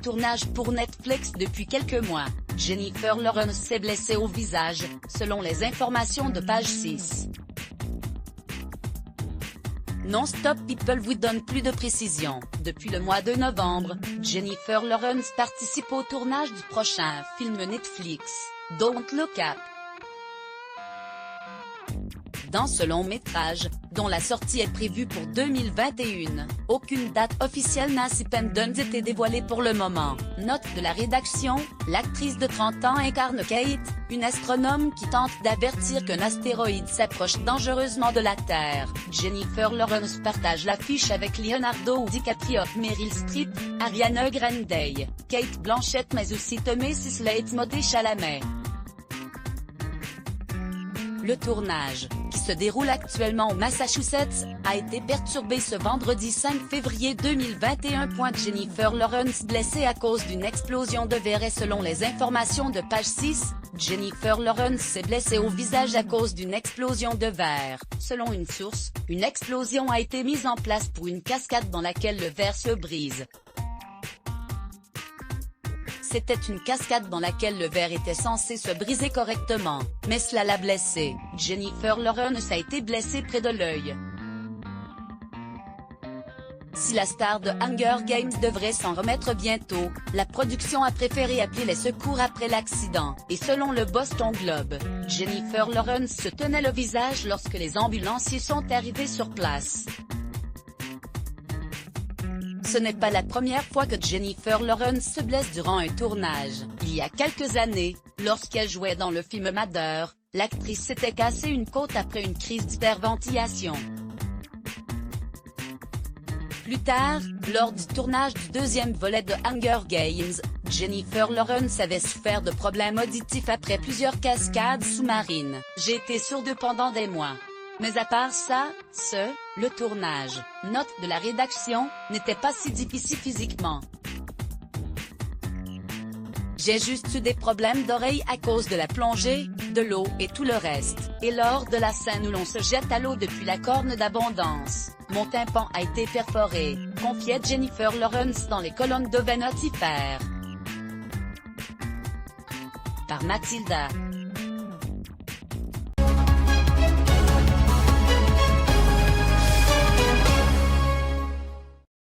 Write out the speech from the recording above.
tournage pour Netflix depuis quelques mois. Jennifer Lawrence s'est blessée au visage, selon les informations de Page 6. Non-Stop People vous donne plus de précisions. Depuis le mois de novembre, Jennifer Lawrence participe au tournage du prochain film Netflix, Don't Look Up. Dans ce long métrage, dont la sortie est prévue pour 2021, aucune date officielle n'a cependant été dévoilée pour le moment. Note de la rédaction, l'actrice de 30 ans incarne Kate, une astronome qui tente d'avertir qu'un astéroïde s'approche dangereusement de la Terre. Jennifer Lawrence partage l'affiche avec Leonardo DiCaprio, Meryl Streep, Ariana Grande, Cate Blanchett mais aussi Timothée Chalamet et Timothée Chalamet. Le tournage, qui se déroule actuellement au Massachusetts, a été perturbé ce vendredi 5 février 2021. Jennifer Lawrence blessée à cause d'une explosion de verre et selon les informations de Page 6, Jennifer Lawrence s'est blessée au visage à cause d'une explosion de verre. Selon une source, une explosion a été mise en place pour une cascade dans laquelle le verre se brise. C'était une cascade dans laquelle le verre était censé se briser correctement, mais cela l'a blessée. Jennifer Lawrence a été blessée près de l'œil. Si la star de Hunger Games devrait s'en remettre bientôt, la production a préféré appeler les secours après l'accident. Et selon le Boston Globe, Jennifer Lawrence se tenait le visage lorsque les ambulanciers sont arrivés sur place. Ce n'est pas la première fois que Jennifer Lawrence se blesse durant un tournage. Il y a quelques années, lorsqu'elle jouait dans le film Mother, l'actrice s'était cassé une côte après une crise d'hyperventilation. Plus tard, lors du tournage du deuxième volet de Hunger Games, Jennifer Lawrence avait souffert de problèmes auditifs après plusieurs cascades sous-marines. J'ai été sourde pendant des mois. Mais à part ça, le tournage, note de la rédaction, n'était pas si difficile physiquement. J'ai juste eu des problèmes d'oreille à cause de la plongée, de l'eau et tout le reste. Et lors de la scène où l'on se jette à l'eau depuis la corne d'abondance, mon tympan a été perforé, confiait Jennifer Lawrence dans les colonnes de Vanity Fair. Par Mathilda.